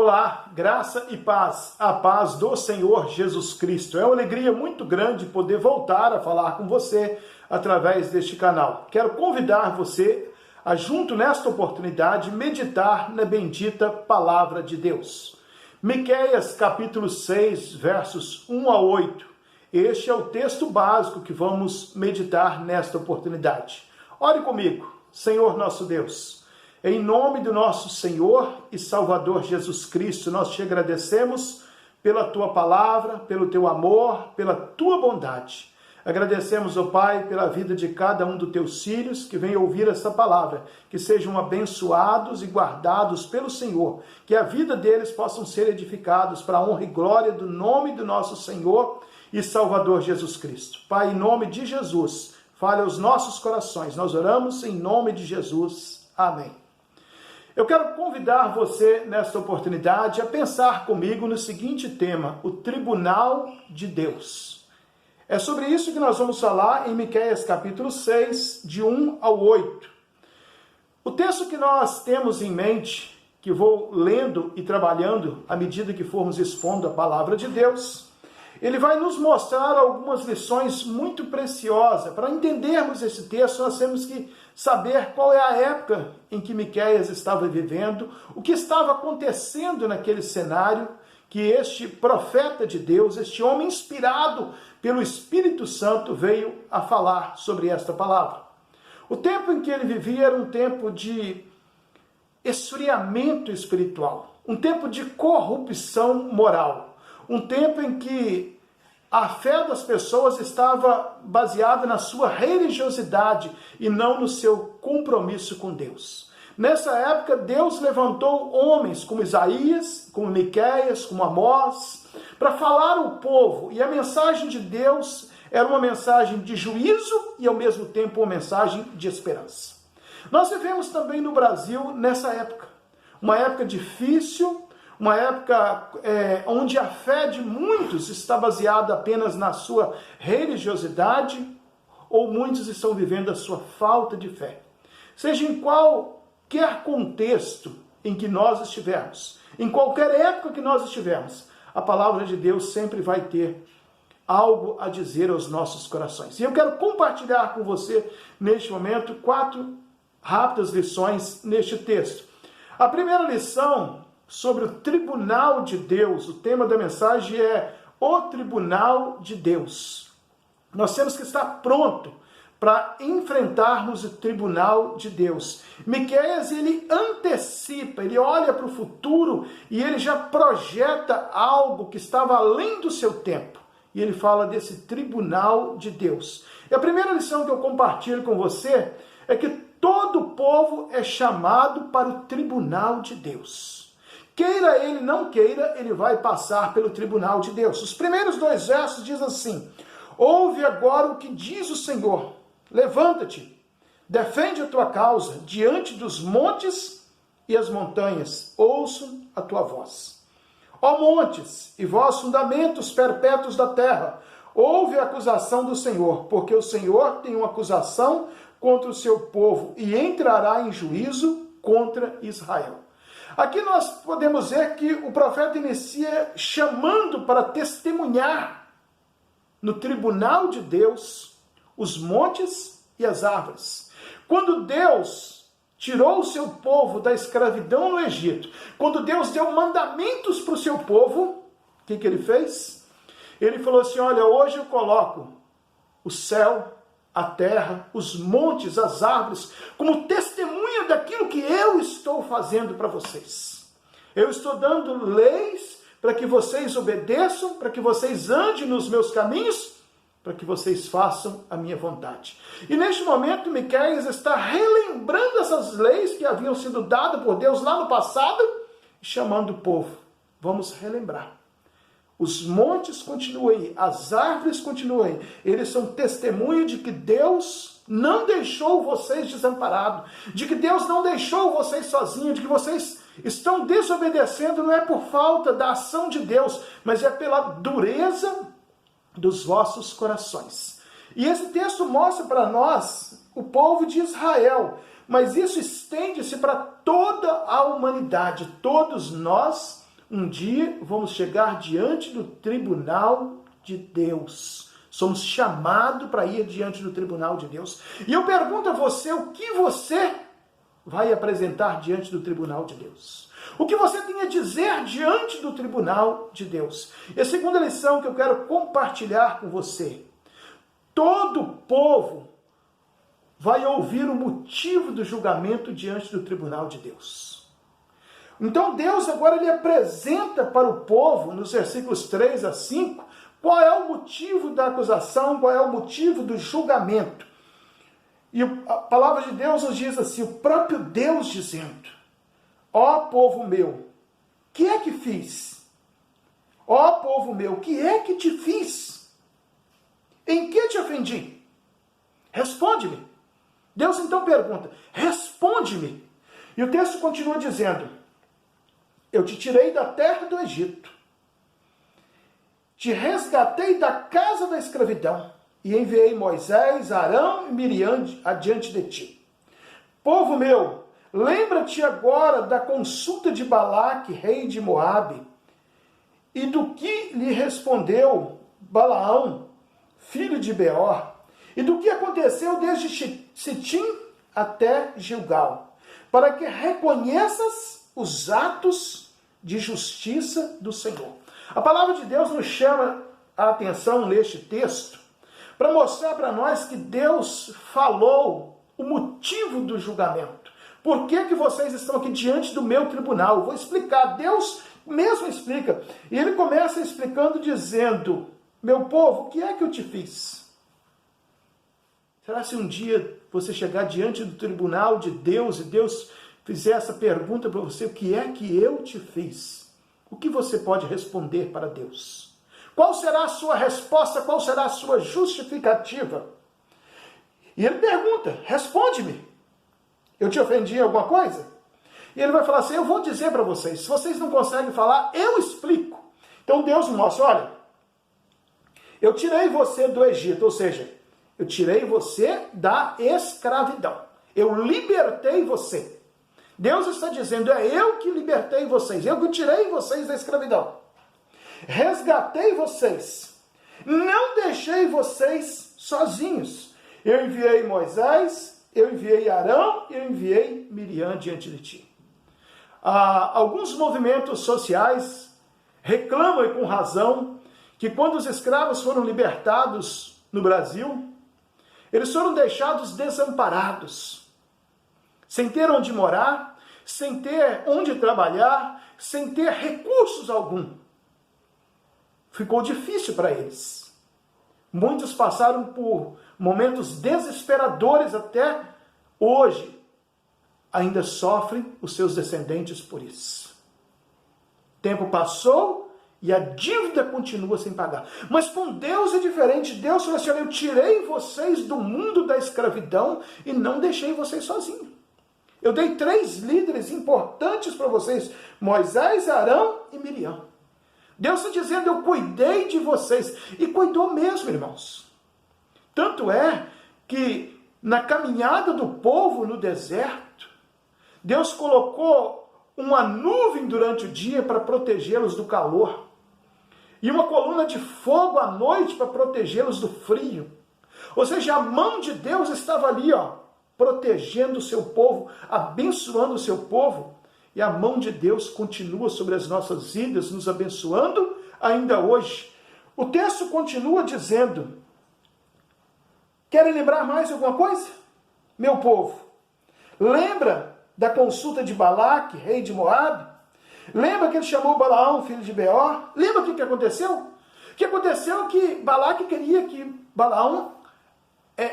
Olá, graça e paz, a paz do Senhor Jesus Cristo. É uma alegria muito grande poder voltar a falar com você através deste canal. Quero convidar você a, junto nesta oportunidade, meditar na bendita Palavra de Deus. Miqueias capítulo 6, versos 1 a 8. Este é o texto básico que vamos meditar nesta oportunidade. Ore comigo, Senhor nosso Deus. Em nome do nosso Senhor e Salvador Jesus Cristo, nós te agradecemos pela tua palavra, pelo teu amor, pela tua bondade. Agradecemos, ó Pai, pela vida de cada um dos teus filhos que vem ouvir essa palavra, que sejam abençoados e guardados pelo Senhor, que a vida deles possam ser edificados para a honra e glória do nome do nosso Senhor e Salvador Jesus Cristo. Pai, em nome de Jesus, fale aos nossos corações. Nós oramos em nome de Jesus. Amém. Eu quero convidar você, nesta oportunidade, a pensar comigo no seguinte tema: o Tribunal de Deus. É sobre isso que nós vamos falar em Miqueias capítulo 6, de 1 ao 8. O texto que nós temos em mente, que vou lendo e trabalhando à medida que formos expondo a palavra de Deus, ele vai nos mostrar algumas lições muito preciosas. Para entendermos esse texto, nós temos que saber qual é a época em que Miqueias estava vivendo, o que estava acontecendo naquele cenário, que este profeta de Deus, este homem inspirado pelo Espírito Santo, veio a falar sobre esta palavra. O tempo em que ele vivia era um tempo de esfriamento espiritual, um tempo de corrupção moral, um tempo em que a fé das pessoas estava baseada na sua religiosidade e não no seu compromisso com Deus. Nessa época, Deus levantou homens como Isaías, como Miqueias, como Amós, para falar ao povo. E a mensagem de Deus era uma mensagem de juízo e, ao mesmo tempo, uma mensagem de esperança. Nós vivemos também no Brasil nessa época. Uma época difícil, uma época onde a fé de muitos está baseada apenas na sua religiosidade, ou muitos estão vivendo a sua falta de fé. Seja em qualquer contexto em que nós estivermos, em qualquer época que nós estivermos, a palavra de Deus sempre vai ter algo a dizer aos nossos corações. E eu quero compartilhar com você, neste momento, 4 rápidas lições neste texto. A primeira lição sobre o tribunal de Deus. O tema da mensagem é o tribunal de Deus. Nós temos que estar pronto para enfrentarmos o tribunal de Deus. Miqueias, ele antecipa, ele olha para o futuro e ele já projeta algo que estava além do seu tempo. E ele fala desse tribunal de Deus. E a primeira lição que eu compartilho com você é que todo o povo é chamado para o tribunal de Deus. Queira ele, não queira, ele vai passar pelo tribunal de Deus. Os primeiros 2 versos dizem assim: ouve agora o que diz o Senhor, levanta-te, defende a tua causa diante dos montes e as montanhas, ouçam a tua voz. Ó montes e vós fundamentos perpétuos da terra, ouve a acusação do Senhor, porque o Senhor tem uma acusação contra o seu povo e entrará em juízo contra Israel. Aqui nós podemos ver que o profeta inicia chamando para testemunhar no tribunal de Deus os montes e as árvores. Quando Deus tirou o seu povo da escravidão no Egito, quando Deus deu mandamentos para o seu povo, o que ele fez? Ele falou assim: olha, hoje eu coloco o céu, a terra, os montes, as árvores, como testemunha daquilo que eu estou fazendo para vocês. Eu estou dando leis para que vocês obedeçam, para que vocês andem nos meus caminhos, para que vocês façam a minha vontade. E neste momento, Miqueias está relembrando essas leis que haviam sido dadas por Deus lá no passado, e chamando o povo. Vamos relembrar. Os montes continuem, as árvores continuem. Eles são testemunho de que Deus não deixou vocês desamparados, de que Deus não deixou vocês sozinhos, de que vocês estão desobedecendo, não é por falta da ação de Deus, mas é pela dureza dos vossos corações. E esse texto mostra para nós o povo de Israel, mas isso estende-se para toda a humanidade. Todos nós um dia vamos chegar diante do tribunal de Deus. Somos chamados para ir diante do tribunal de Deus. E eu pergunto a você, o que você vai apresentar diante do tribunal de Deus? O que você tem a dizer diante do tribunal de Deus? E a segunda lição que eu quero compartilhar com você. Todo povo vai ouvir o motivo do julgamento diante do tribunal de Deus. Então Deus agora ele apresenta para o povo, nos versículos 3 a 5, qual é o motivo da acusação, qual é o motivo do julgamento. E a palavra de Deus nos diz assim, o próprio Deus dizendo, ó povo meu, que é que fiz? Ó povo meu, que é que te fiz? Em que te ofendi? Responde-me. Deus então pergunta, responde-me. E o texto continua dizendo, eu te tirei da terra do Egito, te resgatei da casa da escravidão e enviei Moisés, Arão e Miriam adiante de ti. Povo meu, lembra-te agora da consulta de Balaque, rei de Moabe, e do que lhe respondeu Balaão, filho de Beor, e do que aconteceu desde Sitim até Gilgal, para que reconheças os atos de justiça do Senhor. A palavra de Deus nos chama a atenção neste texto para mostrar para nós que Deus falou o motivo do julgamento. Por que que vocês estão aqui diante do meu tribunal? Eu vou explicar. Deus mesmo explica. E ele começa explicando dizendo, meu povo, o que é que eu te fiz? Será se um dia você chegar diante do tribunal de Deus e Deus fizer essa pergunta para você, o que é que eu te fiz? O que você pode responder para Deus? Qual será a sua resposta? Qual será a sua justificativa? E ele pergunta, responde-me. Eu te ofendi em alguma coisa? E ele vai falar assim, eu vou dizer para vocês. Se vocês não conseguem falar, eu explico. Então Deus mostra, olha, eu tirei você do Egito, ou seja, eu tirei você da escravidão. Eu libertei você. Deus está dizendo, é eu que libertei vocês, eu que tirei vocês da escravidão. Resgatei vocês. Não deixei vocês sozinhos. Eu enviei Moisés, eu enviei Arão, eu enviei Miriam diante de ti. Alguns movimentos sociais reclamam, e com razão, que quando os escravos foram libertados no Brasil, eles foram deixados desamparados, sem ter onde morar, sem ter onde trabalhar, sem ter recursos algum. Ficou difícil para eles. Muitos passaram por momentos desesperadores até hoje. Ainda sofrem os seus descendentes por isso. O tempo passou e a dívida continua sem pagar. Mas com Deus é diferente. Deus falou assim, eu tirei vocês do mundo da escravidão e não deixei vocês sozinhos. Eu dei 3 líderes importantes para vocês, Moisés, Arão e Miriam. Deus está dizendo, eu cuidei de vocês. E cuidou mesmo, irmãos. Tanto é que na caminhada do povo no deserto, Deus colocou uma nuvem durante o dia para protegê-los do calor. E uma coluna de fogo à noite para protegê-los do frio. Ou seja, a mão de Deus estava ali, protegendo o seu povo, abençoando o seu povo. E a mão de Deus continua sobre as nossas vidas, nos abençoando ainda hoje. O texto continua dizendo, querem lembrar mais alguma coisa? Meu povo, lembra da consulta de Balaque, rei de Moabe? Lembra que ele chamou Balaão, filho de Beor? Lembra o que aconteceu? O que aconteceu é que Balaque queria que Balaão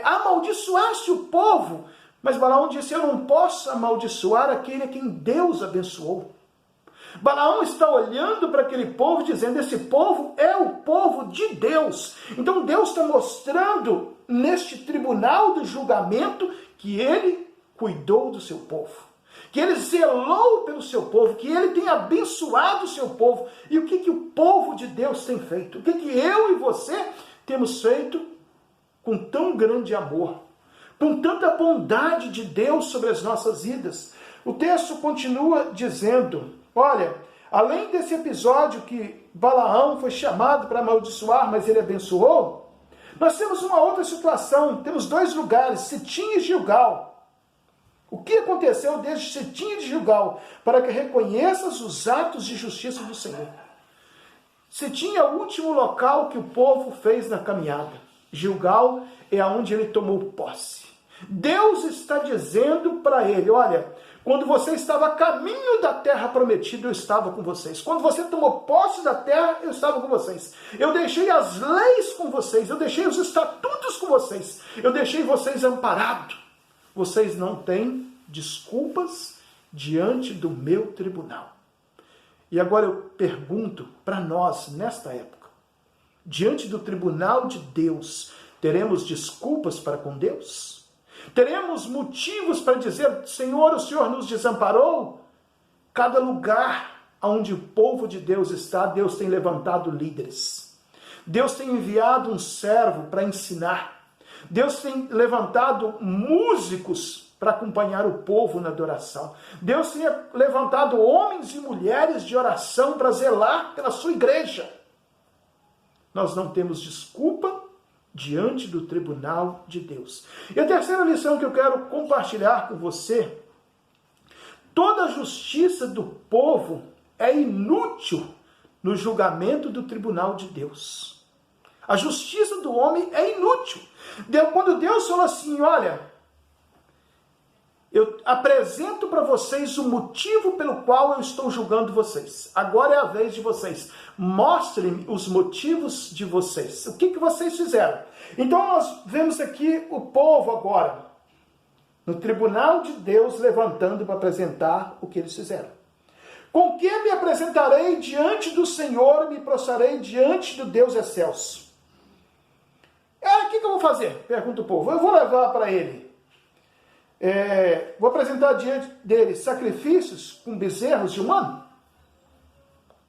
amaldiçoasse o povo. Mas Balaão disse, eu não posso amaldiçoar aquele a quem Deus abençoou. Balaão está olhando para aquele povo, dizendo, esse povo é o povo de Deus. Então Deus está mostrando neste tribunal do julgamento que ele cuidou do seu povo. Que ele zelou pelo seu povo, que ele tem abençoado o seu povo. E o que o povo de Deus tem feito? O que eu e você temos feito com tão grande amor? Com tanta bondade de Deus sobre as nossas vidas. O texto continua dizendo, olha, Além desse episódio que Balaão foi chamado para amaldiçoar, mas ele abençoou, nós temos uma outra situação, temos dois lugares, Sitim e Gilgal. O que aconteceu desde Sitim e Gilgal para que reconheças os atos de justiça do Senhor? Sitim é o último local que o povo fez na caminhada. Gilgal é onde ele tomou posse. Deus está dizendo para ele, olha, quando você estava a caminho da terra prometida, eu estava com vocês. Quando você tomou posse da terra, eu estava com vocês. Eu deixei as leis com vocês, eu deixei os estatutos com vocês, eu deixei vocês amparados. Vocês não têm desculpas diante do meu tribunal. E agora eu pergunto para nós, nesta época, diante do tribunal de Deus, teremos desculpas para com Deus? Teremos motivos para dizer, Senhor, o Senhor nos desamparou? Cada lugar onde o povo de Deus está, Deus tem levantado líderes. Deus tem enviado um servo para ensinar. Deus tem levantado músicos para acompanhar o povo na adoração. Deus tem levantado homens e mulheres de oração para zelar pela sua igreja. Nós não temos desculpa diante do tribunal de Deus. E a terceira lição que eu quero compartilhar com você, toda a justiça do povo é inútil no julgamento do tribunal de Deus. A justiça do homem é inútil. Quando Deus falou assim, olha, eu apresento para vocês o motivo pelo qual eu estou julgando vocês. Agora é a vez de vocês. Mostrem-me os motivos de vocês. O que vocês fizeram? Então nós vemos aqui o povo agora, no tribunal de Deus, levantando para apresentar o que eles fizeram. Com que me apresentarei diante do Senhor e me prostrarei diante do Deus excelso? O que eu vou fazer? Pergunta o povo. Eu vou levar para ele. Vou apresentar diante dele sacrifícios com bezerros de um ano?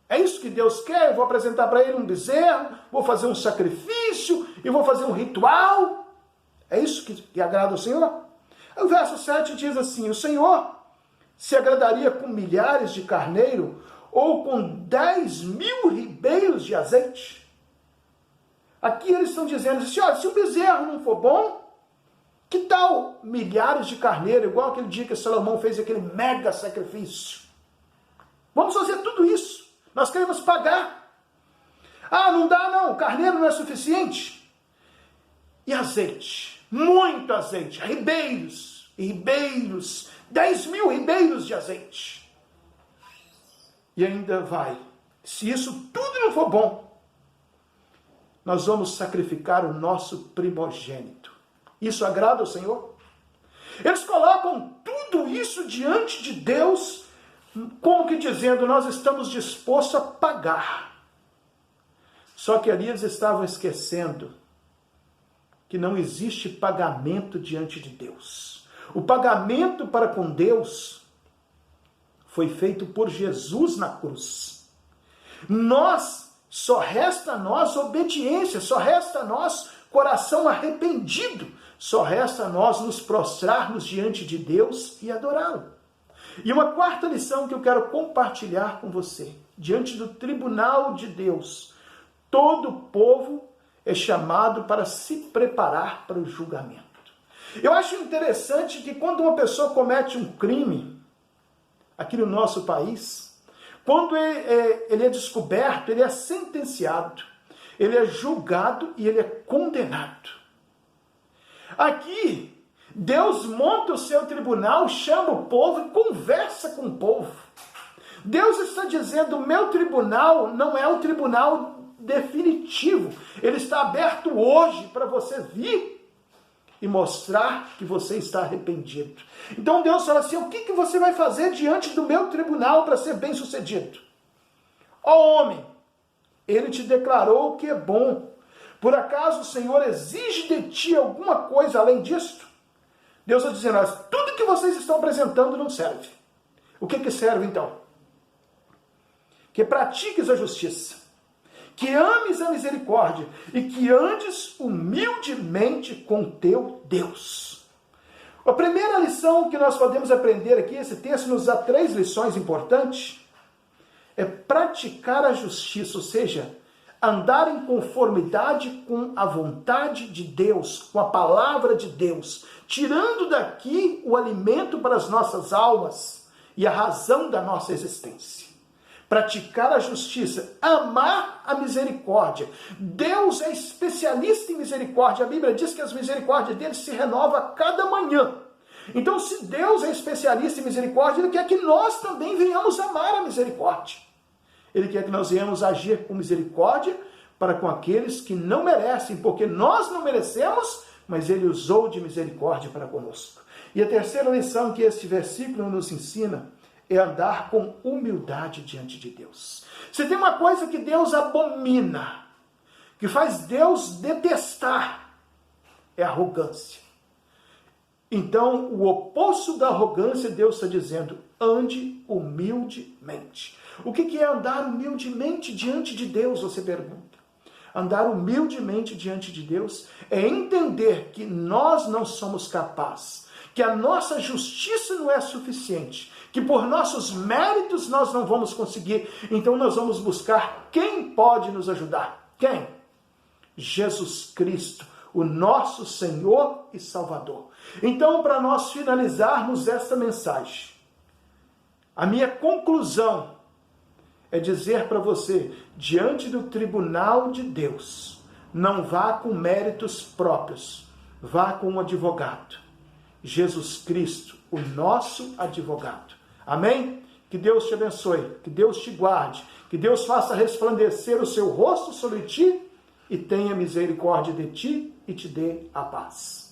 É isso que Deus quer? Eu vou apresentar para ele um bezerro, vou fazer um sacrifício e vou fazer um ritual? É isso que agrada ao Senhor? O verso 7 diz assim, o Senhor se agradaria com milhares de carneiro ou com 10.000 ribeiros de azeite? Aqui eles estão dizendo assim, olha, se o bezerro não for bom, que tal milhares de carneiro, igual aquele dia que Salomão fez aquele mega sacrifício? Vamos fazer tudo isso. Nós queremos pagar. Não dá não, o carneiro não é suficiente. E azeite, muito azeite, ribeiros, 10.000 ribeiros de azeite. E ainda vai, se isso tudo não for bom, nós vamos sacrificar o nosso primogênito. Isso agrada ao Senhor? Eles colocam tudo isso diante de Deus, como que dizendo, nós estamos dispostos a pagar. Só que ali eles estavam esquecendo que não existe pagamento diante de Deus. O pagamento para com Deus foi feito por Jesus na cruz. Só resta a nós obediência, só resta a nós coração arrependido, só resta a nós nos prostrarmos diante de Deus e adorá-lo. E uma quarta lição que eu quero compartilhar com você, diante do tribunal de Deus, todo o povo é chamado para se preparar para o julgamento. Eu acho interessante que quando uma pessoa comete um crime, aqui no nosso país, quando ele é descoberto, ele é sentenciado, ele é julgado e ele é condenado. Aqui, Deus monta o seu tribunal, chama o povo e conversa com o povo. Deus está dizendo, o meu tribunal não é o tribunal definitivo. Ele está aberto hoje para você vir e mostrar que você está arrependido. Então Deus fala assim, o que você vai fazer diante do meu tribunal para ser bem sucedido? Ó homem, ele te declarou o que é bom. Por acaso o Senhor exige de ti alguma coisa além disto? Deus está dizendo, tudo que vocês estão apresentando não serve. O que serve então? Que pratiques a justiça, que ames a misericórdia e que andes humildemente com teu Deus. A primeira lição que nós podemos aprender aqui, esse texto nos dá 3 lições importantes, é praticar a justiça, ou seja, andar em conformidade com a vontade de Deus, com a palavra de Deus, tirando daqui o alimento para as nossas almas e a razão da nossa existência. Praticar a justiça, amar a misericórdia. Deus é especialista em misericórdia. A Bíblia diz que as misericórdias dele se renovam a cada manhã. Então, se Deus é especialista em misericórdia, Ele quer que nós também venhamos amar a misericórdia. Ele quer que nós venhamos agir com misericórdia para com aqueles que não merecem, porque nós não merecemos, mas Ele usou de misericórdia para conosco. E a terceira lição que este versículo nos ensina é andar com humildade diante de Deus. Se tem uma coisa que Deus abomina, que faz Deus detestar, é a arrogância. Então, o oposto da arrogância, Deus está dizendo, ande humildemente. O que é andar humildemente diante de Deus, você pergunta? Andar humildemente diante de Deus é entender que nós não somos capazes, que a nossa justiça não é suficiente, que por nossos méritos nós não vamos conseguir. Então nós vamos buscar quem pode nos ajudar. Quem? Jesus Cristo, o nosso Senhor e Salvador. Então, para nós finalizarmos esta mensagem, a minha conclusão é dizer para você, diante do tribunal de Deus, não vá com méritos próprios, vá com um advogado. Jesus Cristo, o nosso advogado. Amém? Que Deus te abençoe, que Deus te guarde, que Deus faça resplandecer o seu rosto sobre ti e tenha misericórdia de ti e te dê a paz.